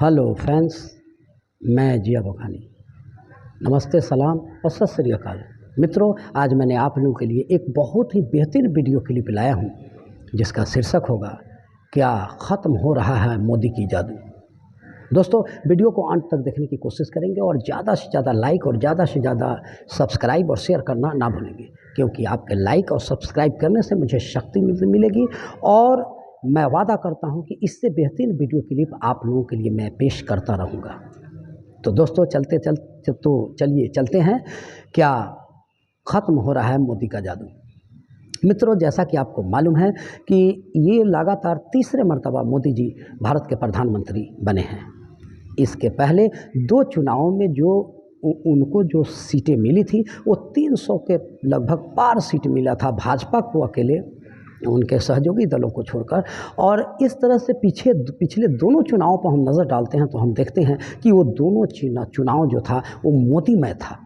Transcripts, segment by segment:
Hello friends, मैं जिया बखानी। नमस्ते, सलाम और सत श्री अकाल। मित्रों, आज मैंने आप लोगों के लिए एक बहुत ही बेहतरीन वीडियो क्लिप लाया हूँ जिसका शीर्षक होगा क्या ख़त्म हो रहा है मोदी की जादू। दोस्तों, वीडियो को अंत तक देखने की कोशिश करेंगे और ज़्यादा से ज़्यादा लाइक और ज़्यादा से ज़्यादा सब्सक्राइब और शेयर करना ना भूलेंगे, क्योंकि आपके लाइक और सब्सक्राइब करने से मुझे शक्ति मिलेगी और मैं वादा करता हूं कि इससे बेहतरीन वीडियो क्लिप आप लोगों के लिए मैं पेश करता रहूँगा। तो दोस्तों, चलिए चलते हैं। क्या ख़त्म हो रहा है मोदी का जादू। मित्रों, जैसा कि आपको मालूम है कि ये लगातार तीसरे मर्तबा मोदी जी भारत के प्रधानमंत्री बने हैं। इसके पहले दो चुनावों में जो उनको जो सीटें मिली थी वो 300 के लगभग पार सीट मिला था भाजपा को अकेले, उनके सहयोगी दलों को छोड़कर। और इस तरह से पिछले दोनों चुनावों पर हम नज़र डालते हैं तो हम देखते हैं कि वो दोनों चुनाव जो था वो मोदीमय था।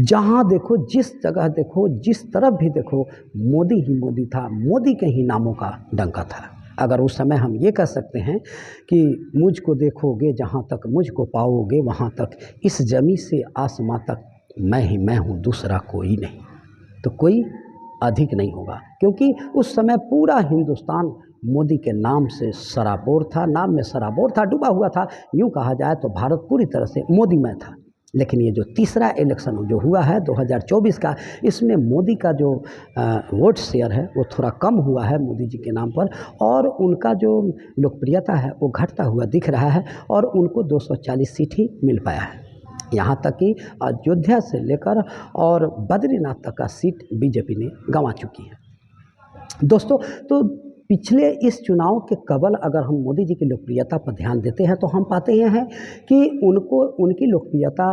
जहाँ देखो, जिस जगह देखो, जिस तरफ भी देखो, मोदी ही मोदी था, मोदी के ही नामों का डंका था। अगर उस समय हम ये कह सकते हैं कि मुझको देखोगे जहाँ तक मुझको पाओगे वहाँ तक, इस ज़मीं से आसमां तक मैं ही मैं हूँ, दूसरा कोई नहीं, तो कोई अधिक नहीं होगा। क्योंकि उस समय पूरा हिंदुस्तान मोदी के नाम से सराबोर था, नाम में सराबोर था, डूबा हुआ था। यूँ कहा जाए तो भारत पूरी तरह से मोदीमय था। लेकिन ये जो तीसरा इलेक्शन जो हुआ है 2024 का, इसमें मोदी का जो वोट शेयर है वो थोड़ा कम हुआ है मोदी जी के नाम पर, और उनका जो लोकप्रियता है वो घटता हुआ दिख रहा है और उनको 240 सीट ही मिल पाया है। यहाँ तक कि अयोध्या से लेकर और बद्रीनाथ तक का सीट बीजेपी ने गंवा चुकी है। दोस्तों, तो पिछले इस चुनाव के कबल अगर हम मोदी जी की लोकप्रियता पर ध्यान देते हैं तो हम पाते हैं कि उनकी लोकप्रियता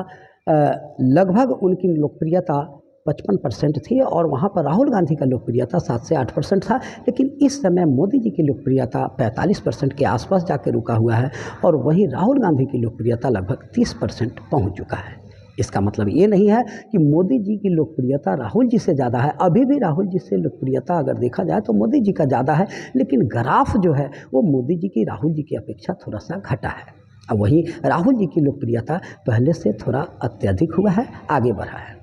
लगभग उनकी लोकप्रियता 55% थी और वहाँ पर राहुल गांधी का लोकप्रियता 7 से 8% था। लेकिन इस समय मोदी जी की लोकप्रियता 45% के आसपास जाके रुका हुआ है और वहीं राहुल गांधी की लोकप्रियता लगभग 30% पहुँच चुका है। इसका मतलब ये नहीं है कि मोदी जी की लोकप्रियता राहुल जी से ज़्यादा है। अभी भी राहुल जी से लोकप्रियता अगर देखा जाए तो मोदी जी का ज़्यादा है, लेकिन ग्राफ जो है वो मोदी जी की राहुल जी की अपेक्षा थोड़ा सा घटा है। अब वहीं राहुल जी की लोकप्रियता पहले से थोड़ा अत्यधिक हुआ है, आगे बढ़ा है।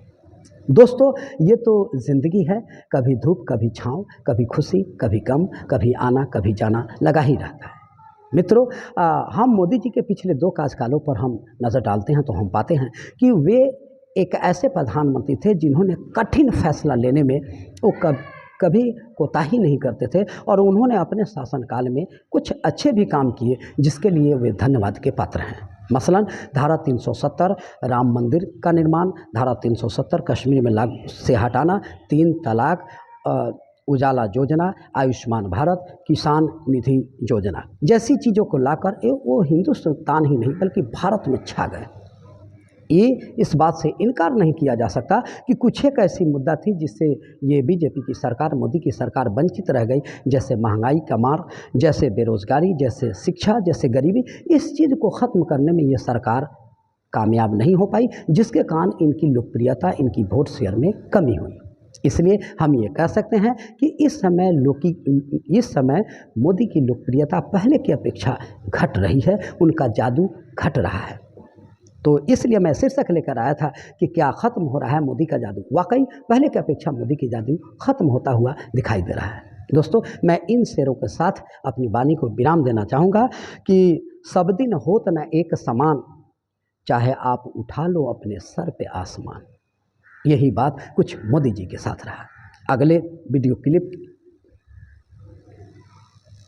दोस्तों, ये तो ज़िंदगी है, कभी धूप कभी छाँव, कभी खुशी कभी गम, कभी आना कभी जाना लगा ही रहता है। मित्रों, हम मोदी जी के पिछले 2 कार्यकालों पर हम नज़र डालते हैं तो हम पाते हैं कि वे एक ऐसे प्रधानमंत्री थे जिन्होंने कठिन फैसला लेने में वो कभी कोताही नहीं करते थे और उन्होंने अपने शासनकाल में कुछ अच्छे भी काम किए जिसके लिए वे धन्यवाद के पात्र हैं। मसलन धारा 370 राम मंदिर का निर्माण, धारा 370 कश्मीर में लागू से हटाना, 3 तलाक, उजाला योजना, आयुष्मान भारत, किसान निधि योजना जैसी चीज़ों को लाकर वो हिंदुस्तान ही नहीं बल्कि भारत में छा गए। ये इस बात से इनकार नहीं किया जा सकता कि कुछ एक ऐसी मुद्दा थी जिससे ये बीजेपी की सरकार, मोदी की सरकार वंचित रह गई, जैसे महंगाई का मार, जैसे बेरोजगारी, जैसे शिक्षा, जैसे गरीबी। इस चीज़ को ख़त्म करने में ये सरकार कामयाब नहीं हो पाई, जिसके कारण इनकी लोकप्रियता, इनकी वोट शेयर में कमी हुई। इसलिए हम ये कह सकते हैं कि इस समय मोदी की लोकप्रियता पहले की अपेक्षा घट रही है, उनका जादू घट रहा है। तो इसलिए मैं शीर्षक लेकर आया था कि क्या ख़त्म हो रहा है मोदी का जादू। वाकई पहले की अपेक्षा मोदी की जादू ख़त्म होता हुआ दिखाई दे रहा है। दोस्तों, मैं इन शेरों के साथ अपनी वाणी को विराम देना चाहूँगा कि सब दिन होत न एक समान, चाहे आप उठा लो अपने सर पे आसमान। यही बात कुछ मोदी जी के साथ रहा। अगले वीडियो क्लिप